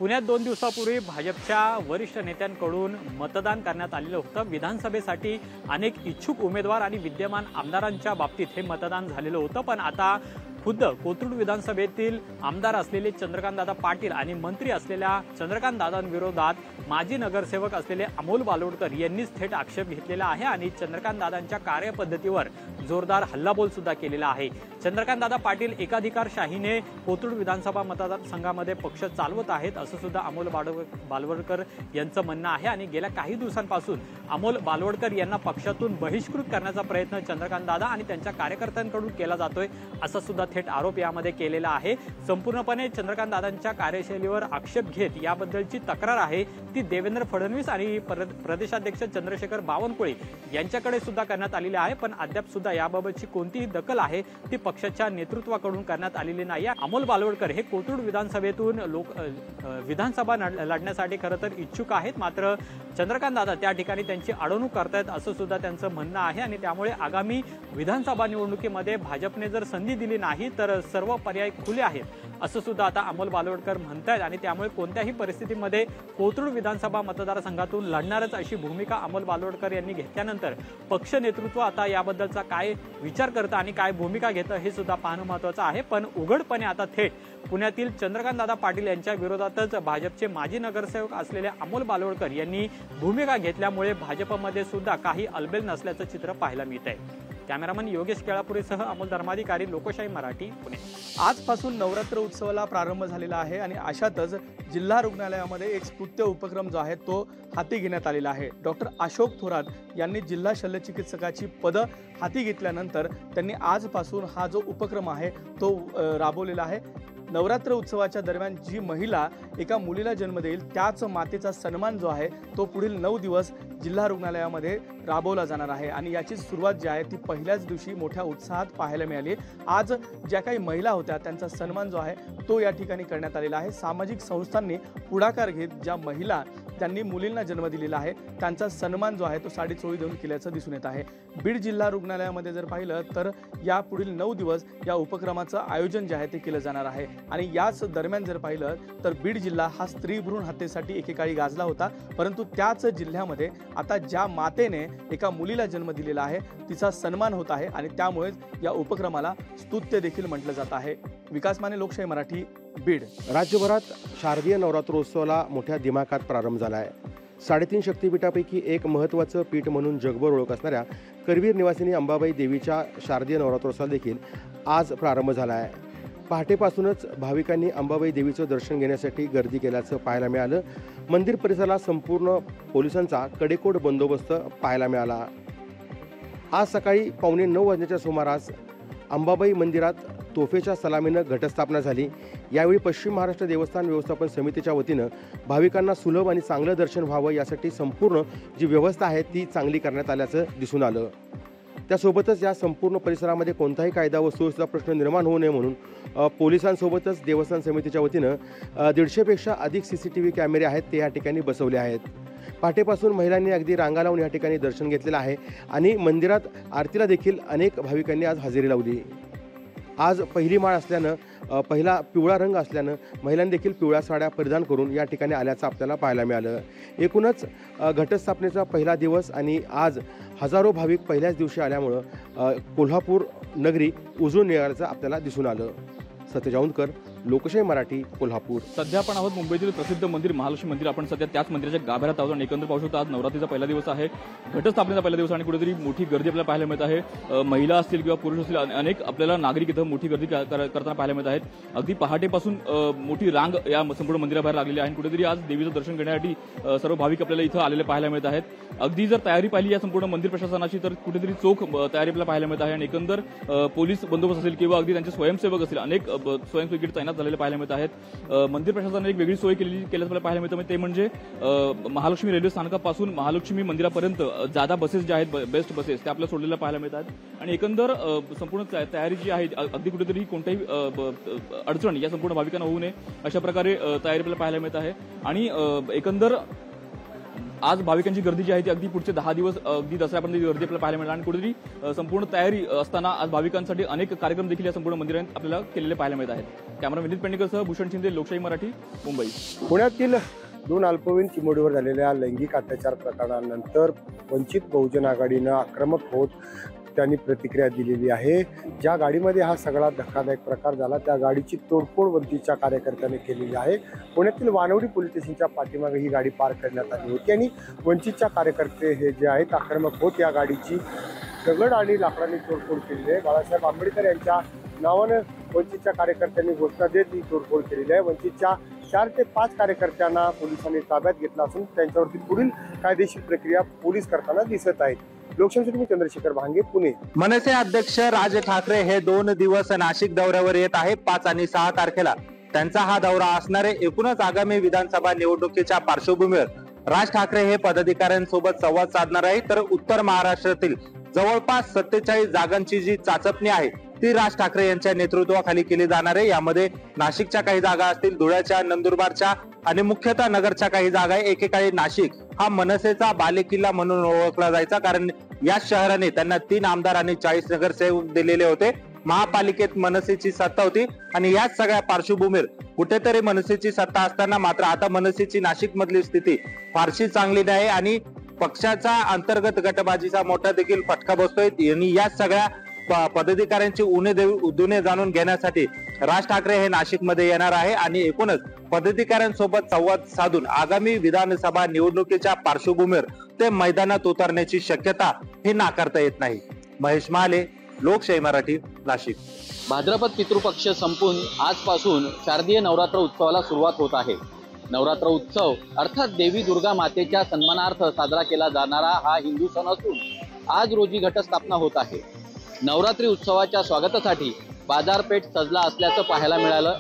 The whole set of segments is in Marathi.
पुण्यात 2 दिवसापूर्वी भाजपच्या वरिष्ठ नेत्यांकडून मतदान करण्यात आलेलं होतं। विधानसभेसाठी अनेक इच्छुक उमेदवार आणि विद्यमान आमदारांच्या बाबतीत हे मतदान झालेलं होतं। पण आता खुद्द कोथरूड विधानसभेतील आमदार असलेले चंद्रकांतदादा पाटील आणि मंत्री असलेल्या चंद्रकांतदादांविरोधात माजी नगरसेवक असलेले अमोल बालोडकर यांनीच थेट आक्षेप घेतलेला आहे आणि चंद्रकांतदादांच्या कार्यपद्धतीवर जोरदार हल्लाबोल सुद्धा केलेला आहे। चंद्रकांतदादा पाटील एकाधिकारशाहीने कोथरूड विधानसभा मतदारसंघामध्ये पक्ष चालवत आहेत असं सुद्धा अमोल बालोडकर यांचं म्हणणं आहे आणि गेल्या काही दिवसांपासून अमोल बालोडकर यांना पक्षातून बहिष्कृत करण्याचा प्रयत्न चंद्रकांतदादा आणि त्यांच्या कार्यकर्त्यांकडून केला जातोय असं सुद्धा थेट आरोप यामध्ये केलेला आहे। संपूर्णपणे चंद्रकांतदादांच्या कार्यशैलीवर आक्षेप घेत याबद्दलची तक्रार आहे ती देवेंद्र फडणवीस आणि प्रदेशाध्यक्ष चंद्रशेखर बावनकुळे यांच्याकडे सुद्धा करण्यात आलेली आहे। पण अद्याप सुद्धा याबाबतची कोणतीही दखल आहे ती पक्षाच्या नेतृत्वाकडून करण्यात आलेली नाही। अमोल बालोडकर हे कोथरूड विधानसभेतून विधानसभा लढण्यासाठी खरं तर इच्छुक आहेत, मात्र चंद्रकांतदादा त्या ठिकाणी त्यांची अडवणूक करतायत असं सुद्धा त्यांचं म्हणणं आहे आणि त्यामुळे आगामी विधानसभा निवडणुकीमध्ये भाजपने जर संधी दिली नाही तर सर्व पर्याय खुले आहेत असं सुद्धा आता अमोल बालोडकर म्हणतात आणि त्यामुळे कोणत्याही परिस्थितीमध्ये कोथरूड विधानसभा मतदारसंघातून लढणारच अशी भूमिका अमोल बालोडकर यांनी घेतल्यानंतर पक्ष नेतृत्व आता याबद्दलचा काय विचार करतं आणि काय भूमिका घेतं हे सुद्धा पाहणं महत्त्वाचं आहे। पण उघडपणे आता थेट पुण्यातील चंद्रकांतदादा पाटील यांच्या विरोधातच भाजपचे माजी नगरसेवक असलेले अमोल बालोडकर यांनी भूमिका घेतल्यामुळे भाजपमध्ये सुद्धा काही अलबेल नसल्याचं चित्र पाहायला मिळत आहे। कॅमेरामन योगेश केळापुरेसह अमोल धर्माधिकारी, लोकशाही मराठी, पुणे। आजपासून नवरात्र उत्सवाला प्रारंभ झालेला आहे आणि अशातच जिल्हा रुग्णालयामध्ये एक स्तुत्य उपक्रम जो आहे तो हाती घेण्यात आलेला आहे। डॉक्टर अशोक थोरात यांनी जिल्हा शल्यचिकित्सकाची पदं हाती घेतल्यानंतर त्यांनी आजपासून हा जो उपक्रम आहे तो राबवलेला आहे। नवरात्र उत्सवाच्या दरम्यान जी महिला एका मुलीला जन्म देईल त्याच मातेचा सन्मान जो आहे तो पुढील 9 दिवस जिल्हा रुग्णालयामध्ये राबवला जाणार आहे आणि याची सुरुवात जी आहे ती पहिल्याच दिवशी मोठ्या उत्साहात पाहायला मिळाली। आज ज्या काही महिला होत्या त्यांचा सन्मान जो आहे तो या ठिकाणी करण्यात आलेला आहे। सामाजिक संस्थांनी पुढाकार घेत ज्या महिला त्यांनी मुलींना जन्म दिलेला आहे त्यांचा सन्मान जो आहे तो साडी चोळी देऊन केल्याचं दिसून येत आहे। बीड जिल्हा रुग्णालयामध्ये जर पाहिलं तर या पुढील 9 दिवस या उपक्रमाचं आयोजन जे आहे ते केलं जाणार आहे आणि याच दरम्यान जर पाहिलं तर बीड जिल्हा हा स्त्री भ्रूण हत्येसाठी एकेकाळी गाजला होता, परंतु त्याच जिल्ह्यामध्ये आता ज्या मातेने एका मुलीला जन्म दिलेला आहे तिचा सन्मान होत आहे आणि त्यामुळे या उपक्रमाला स्तुत्य देखील म्हटलं जात आहे। विकास माने, लोकशाही मराठी, बीड। राज्यभरात शारदीय नवरात्रोत्सवाला मोठ्या दिमाखात प्रारंभ झाला आहे। 3.5 शक्तिपीठापैकी एक महत्त्वाचं पीठ म्हणून जगभर ओळख असणाऱ्या करवीर निवासिनी अंबाबाई देवीच्या शारदीय नवरात्रोत्सवाला देखील आज प्रारंभ झाला आहे। पहाटेपासूनच भाविकांनी अंबाबाई देवीचं दर्शन घेण्यासाठी गर्दी केल्याचं पाहायला मिळालं। मंदिर परिसराला संपूर्ण पोलिसांचा कडेकोट बंदोबस्त पाहायला मिळाला। आज सकाळी 8:45 वाजण्याच्या सुमारास अंबाबाई मंदिरात तोफेच्या सलामीनं घटस्थापना झाली। यावेळी पश्चिम महाराष्ट्र देवस्थान व्यवस्थापन समितीच्या वतीनं भाविकांना सुलभ आणि चांगलं दर्शन व्हावं यासाठी संपूर्ण जी व्यवस्था आहे ती चांगली करण्यात आल्याचं दिसून आलं। त्यासोबतच या संपूर्ण परिसरामध्ये कोणताही कायदा व सुव्यवस्थेचा प्रश्न निर्माण होऊ नये म्हणून पोलिसांसोबतच देवस्थान समितीच्या वतीनं 150पेक्षा अधिक CCTV कॅमेरे आहेत ते या ठिकाणी बसवले आहेत। पहाटेपासून महिलांनी अगदी रांगा लावून या ठिकाणी दर्शन घेतलेलं आहे आणि मंदिरात आरतीला देखील अनेक भाविकांनी आज हजेरी लावली। आज पहिली माळ असल्यानं पहिला पिवळा रंग असल्यानं महिलांनी देखील पिवळ्या साड्या परिधान करून या ठिकाणी आल्याचं आपल्याला पाहायला मिळालं। एकूणच घटस्थापनेचा पहिला दिवस आणि आज हजारो भाविक पहिल्याच दिवशी आल्यामुळं कोल्हापूर नगरी उजळून निघाल्याचं आपल्याला दिसून आलं। सतेज औंधकर, लोकशाही मराठी, कोल्हापूर। सध्या आपण आहोत मुंबईतील प्रसिद्ध मंदिर महालक्ष्मी मंदिर। आपण सध्या त्याच मंदिराच्या गाभाऱ्यात आहोत आणि एकंदर पाहू शकतो आज नवरात्रीचा पहिला दिवस आहे, घटस्थापनेचा पहिला दिवस आणि कुठेतरी मोठी गर्दी आपल्याला पाहायला मिळत आहे। महिला असतील किंवा पुरुष असतील अनेक आपल्याला नागरिक इथं मोठी गर्दी करताना पाहायला मिळत आहेत। अगदी पहाटेपासून मोठी रांग या संपूर्ण मंदिराबाहेर लागलेली आहे आणि कुठेतरी आज देवीचं दर्शन घेण्यासाठी सर्व भाविक आपल्याला इथं आलेले पाहायला मिळत आहेत। अगदी जर तयारी पाहिली या संपूर्ण मंदिर प्रशासनाची तर कुठेतरी चोख तयारी आपल्याला पाहायला मिळत आहे आणि एकंदर पोलीस बंदोबस्त असेल किंवा अगदी त्यांचे स्वयंसेवक असतील अनेक स्वयंसेवक तैनात झालेले पाहायला मिळत आहेत। मंदिर प्रशासनाने एक वेगळी सोय केल्याचं पाहायला मिळतं, ते म्हणजे महालक्ष्मी रेल्वे स्थानकापासून महालक्ष्मी मंदिरापर्यंत जादा बसेस ज्या आहेत बेस्ट बसेस त्या आपल्याला सोडलेल्या पाहायला मिळतात आणि एकंदर संपूर्ण तयारी जी आहे अगदी कुठेतरी कोणत्याही अडचण या संपूर्ण भाविकांना होऊ नये अशा प्रकारे तयारी आपल्याला पाहायला मिळत आहे आणि एकंदर आज भाविकांची गर्दी जी आहे ती अगदी पुढचे 10 दिवस अगदी दसऱ्यापर्यंत गर्दी आपल्याला पाहायला मिळणार आणि कुठेतरी संपूर्ण तयारी असताना आज भाविकांसाठी अनेक कार्यक्रम देखील या संपूर्ण मंदिरात आपल्याला केलेले पाहायला मिळत आहेत। कॅमेरा विनीत पेंडेकरसह भूषण शिंदे, लोकशाही मराठी, मुंबई। पुण्यातील 2 अल्पवयीन चिमुरडीवर झालेल्या लैंगिक अत्याचार प्रकरणानंतर वंचित बहुजन आघाडीनं आक्रमक होत त्यांनी प्रतिक्रिया दिलेली आहे। ज्या गाडीमध्ये हा सगळा धक्कादायक प्रकार झाला त्या गाडीची तोडफोड वंचितच्या कार्यकर्त्यांनी केलेली आहे। पुण्यातील वानवडी पोलीस स्टेशनच्या पाठीमागे ही गाडी पार्क करण्यात आली होती आणि वंचितच्या कार्यकर्ते हे जे आहेत आक्रमक होत या गाडीची दगड आणि लाकडांनी तोडफोड केलेली आहे। बाळासाहेब आंबेडकर यांच्या नावानं वंचितच्या कार्यकर्त्यांनी घोषणा देत ही तोडफोड केलेली आहे। वंचितच्या 4 ते 5 कार्यकर्त्यांना पोलिसांनी ताब्यात घेतला असून त्यांच्यावरती पुढील कायदेशीर प्रक्रिया पोलीस करताना दिसत आहेत। लोकशाहीसाठी मी चंद्रशेखर भांगे, पुणे। मनसे अध्यक्ष राज ठाकरे हे 2 दिवस नाशिक दौऱ्यावर येत आहे। 5 आणि 6 तारखेला त्यांचा हा दौरा असणार आहे। एकूणच आगामी विधानसभा निवडणुकीच्या पार्श्वभूमीवर राज ठाकरे हे पदाधिकाऱ्यांसोबत संवाद साधणार आहे। तर उत्तर महाराष्ट्रातील जवळपास 47 जागांची जी चाचपणी आहे ती राज ठाकरे यांच्या नेतृत्वाखाली केली जाणार आहे। यामध्ये नाशिकच्या काही जागा असतील, धुळ्याच्या, नंदुरबारच्या आणि मुख्यतः नगरच्या काही जागा आहे। एकेकाळी नाशिक हा मनसेचा बालेकिल्ला म्हणून ओळखला जायचा, कारण या शहराने त्यांना 3 आमदार आणि 40 नगरसेवक दिलेले होते। महापालिकेत मनसेची सत्ता होती आणि याच सगळ्या पार्श्वभूमीवर कुठेतरी मनसेची सत्ता असताना मात्र आता मनसेची नाशिक मधली स्थिती फारशी चांगली नाही आणि पक्षाचा अंतर्गत गटबाजीचा मोठा देखील फटका बसतोय। आणि या सगळ्या पदाधिकाऱ्यांची उणे जाणून घेण्यासाठी राज ठाकरे हे नाशिकमध्ये येणार आहे आणि एकूणच पदाधिकाऱ्यांसोबत संवाद साधून आगामी विधानसभा निवडणुकीच्या पार्श्वभूमीवर ते मैदानात उतरण्याची शक्यता हे नाकारता येत नाही। महेश महाले, लोकशाही मराठी, नाशिक। भाद्रपद पितृपक्ष संपून आजपासून शारदीय नवरात्र उत्सवाला सुरुवात होत आहे। नवरात्र उत्सव अर्थात देवी दुर्गा मातेच्या सन्मानार्थ साजरा केला जाणारा हा हिंदू सण असून आज रोजी घटस्थापना होत आहे। नवरात्री उत्सवाच्या स्वागतासाठी बाजारपेठ सजला असल्याचं पाहायला मिळालं।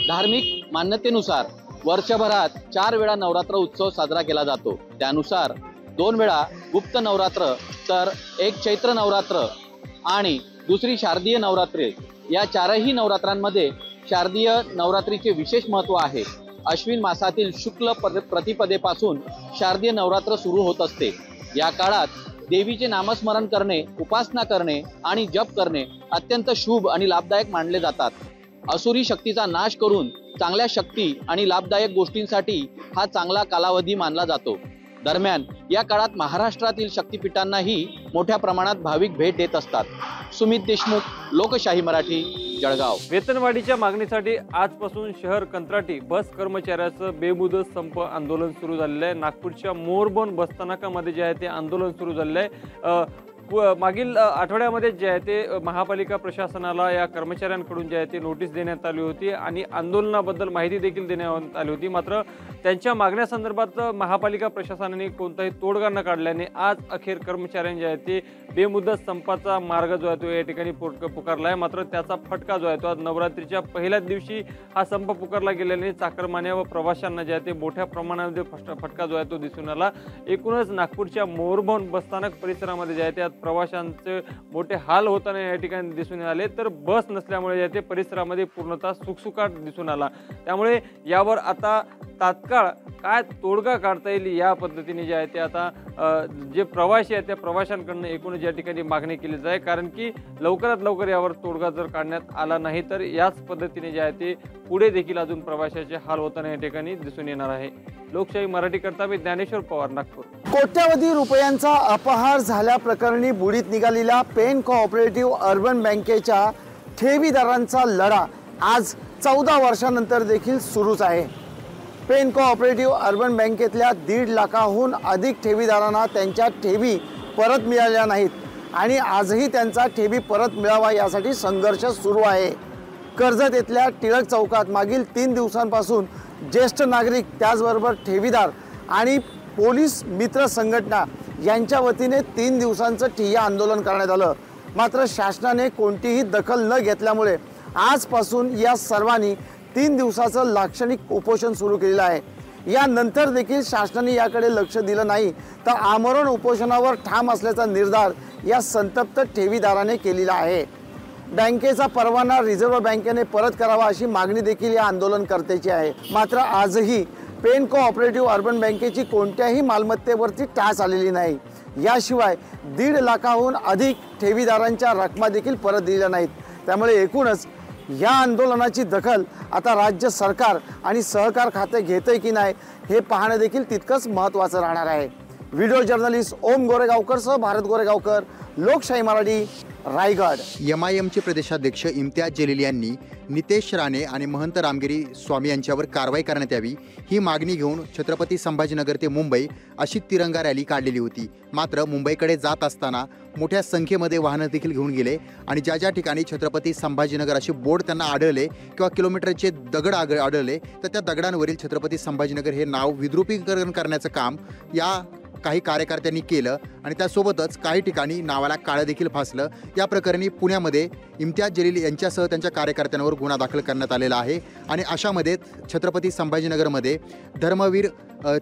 धार्मिक मान्यतेनुसार वर्षभरात 4 वेळा नवरात्र उत्सव साजरा केला जातो। त्यानुसार 2 वेळा गुप्त नवरात्र तर 1 चैत्र नवरात्र आणि दुसरी शारदीय नवरात्री, या 4ही नवरात्रांमध्ये शारदीय नवरात्रीचे विशेष महत्त्व आहे। अश्विन मासातील शुक्ल प्रतिपदेपासून शारदीय नवरात्र सुरू होत असते। या काळात देवीचे नामस्मरण करणे, उपासना करणे आणि जप करणे अत्यंत शुभ आणि लाभदायक मानले जातात। असुरी शक्तीचा नाश करून चांगल्या शक्ती आणि लाभदायक गोष्टींसाठी हा चांगला कालावधी मानला जातो। दरम्यान या काळात महाराष्ट्रातील शक्तिपीठांनाही मोठ्या प्रमाणात भाविक भेट देत असतात। सुमित देशमुख, लोकशाही मराठी, जळगाव। वेतनवाढीच्या मागणीसाठी आजपासून शहर कंत्राटी बस कर्मचाऱ्याचं बेमुदत संप आंदोलन सुरू झालेलं आहे। नागपूरच्या मोरबोन बसस्थानकामध्ये जे आहे ते आंदोलन सुरू झालेलं आहे। मागील आठवड्यामध्ये जे आहे ते महापालिका प्रशासनाला या कर्मचाऱ्यांकडून जे आहे ते नोटीस देण्यात आली होती आणि आंदोलनाबद्दल माहिती देखील देण्यात आली होती। मात्र त्यांच्या मागण्यासंदर्भात महापालिका प्रशासनाने कोणताही तोडगा न काढल्याने आज अखेर कर्मचाऱ्यांनी जे आहे ते बेमुदत संपाचा मार्ग जो आहे तो या ठिकाणी पुकारला आहे। मात्र त्याचा फटका जो आहे तो आज नवरात्रीच्या पहिल्याच दिवशी हा संप पुकारला गेल्याने चाकरमान्या व प्रवाशांना जे आहे ते मोठ्या प्रमाणामध्ये फटका जो आहे तो दिसून आला। एकूणच नागपूरच्या मोरबोन बसस्थानक परिसरामध्ये जे आहे ते प्रवाशांचे मोठे हाल होताना या ठिकाणी दिसून आले। तर बस नसल्यामुळे ते परिसरामध्ये पूर्णतः सुकसुकाट दिसून आला। त्यामुळे यावर आता तात्काळ काय तोडगा काढता येईल या पद्धतीने जे आहे ते आता जे प्रवासी आहेत त्या प्रवाशांकडून एकूणच या ठिकाणी मागणी केली जाते, कारण की लवकरात लवकर यावर तोडगा जर काढण्यात आला नाही तर याच पद्धतीने जे आहे ते पुढे देखील अजून प्रवाशाचे हाल होताना या ठिकाणी दिसून येणार आहे। लोकशाही मराठी करता मी ज्ञानेश्वर पवार, नागपूर। कोट्यवधी रुपयांचा अपहार झाल्याप्रकरणी बुडीत निघालेल्या पेन कोऑपरेटिव्ह अर्बन बँकेच्या ठेवीदारांचा लढा आज 14 वर्षांनंतर देखील सुरूच आहे। पेन कोऑपरेटिव्ह अर्बन बँकेतल्या 1.5 लाखाहून अधिक ठेवीदारांना त्यांच्या ठेवी परत मिळाल्या नाहीत आणि आजही त्यांचा ठेवी परत मिळावा यासाठी संघर्ष सुरू आहे। कर्जत येथल्या टिळक चौकात मागील 3 दिवसांपासून ज्येष्ठ नागरिक, त्याचबरोबर ठेवीदार आणि पोलीस मित्र संघटना यांच्या वतीने 3 दिवसांचं ठिय्या आंदोलन करण्यात आलं। मात्र शासनाने कोणतीही दखल न घेतल्यामुळे आजपासून या सर्वांनी 3 दिवसाचं लाक्षणिक उपोषण सुरू केलेलं आहे। यानंतर देखील शासनाने याकडे लक्ष दिलं नाही तर आमरण उपोषणावर ठाम असल्याचा निर्धार या संतप्त ठेवीदाराने केलेला आहे। बँकेचा परवाना रिझर्व्ह बँकेने परत करावा अशी मागणी देखील या आंदोलनकर्त्याची आहे। मात्र आजही पेन कोऑपरेटिव्ह अर्बन बँकेची कोणत्याही मालमत्तेवरती टाच आलेली नाही। याशिवाय 1.5 लाखाहून अधिक ठेवीदारांच्या रकमा देखील परत दिल्या नाहीत। त्यामुळे एकूणच या आंदोलनाची दखल आता राज्य सरकार आणि सहकार खाते घेते की नाही हे पाहणं देखील तितकंच महत्त्वाचं राहणार आहे। व्हिडिओ जर्नलिस्ट ओम गोरेगावकरसह भारत गोरेगावकर, लोकशाही मराठी, रायगड। MIMचे प्रदेशाध्यक्ष इम्तियाज जलील यांनी नितेश राणे आणि महंत रामगिरी स्वामी यांच्यावर कारवाई करण्यात यावी ही मागणी घेऊन छत्रपती संभाजीनगर ते मुंबई अशी तिरंगा रॅली काढलेली होती। मात्र मुंबईकडे जात असताना मोठ्या संख्येमध्ये वाहनं देखील घेऊन गेले आणि ज्या ज्या ठिकाणी छत्रपती संभाजीनगर असे बोर्ड त्यांना आढळले किंवा किलोमीटरचे दगड आढळले तर त्या दगडांवरील छत्रपती संभाजीनगर हे नाव विद्रुपीकरण करण्याचं काम या काही कार्यकर्त्यांनी केलं आणि त्यासोबतच काही ठिकाणी नावाला काळं देखील फासलं। या प्रकरणी पुण्यामध्ये इम्तियाज जलील यांच्यासह त्यांच्या कार्यकर्त्यांवर गुन्हा दाखल करण्यात आलेला आहे आणि अशामध्ये छत्रपती संभाजीनगरमध्ये धर्मवीर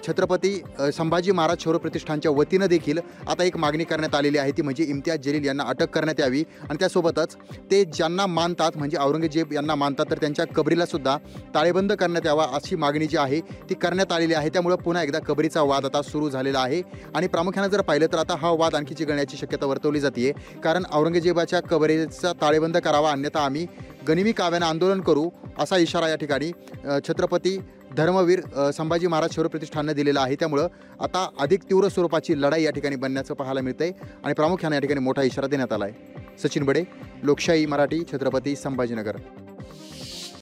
छत्रपती संभाजी महाराज शौर्य प्रतिष्ठानच्या वतीनं देखील आता एक मागणी करण्यात आलेली आहे, ती म्हणजे इम्तियाज जलील यांना अटक करण्यात यावी आणि त्यासोबतच ते ज्यांना मानतात म्हणजे औरंगजेब यांना मानतात तर त्यांच्या कबरीला सुद्धा ताळेबंद करण्यात यावा अशी मागणी जी आहे ती करण्यात आलेली आहे। त्यामुळे पुन्हा एकदा कबरीचा वाद आता सुरू झालेला आहे आणि प्रामुख्याने जर पाहिलं तर आता हा वाद आणखी चिघळण्याची शक्यता वर्तवली जाते, कारण औरंगजेबाच्या कबरीचा ताळेबंद करावा अन्यथा आम्ही गनिमी काव्यानं आंदोलन करू असा इशारा या ठिकाणी छत्रपती धर्मवीर संभाजी महाराज शौर्य प्रतिष्ठानने दिलेला आहे। त्यामुळं आता अधिक तीव्र स्वरूपाची लढाई या ठिकाणी बनण्याचं पाहायला मिळतंय आणि प्रामुख्याने या ठिकाणी मोठा इशारा देण्यात आला आहे। सचिन बडे, लोकशाही मराठी, छत्रपती संभाजीनगर।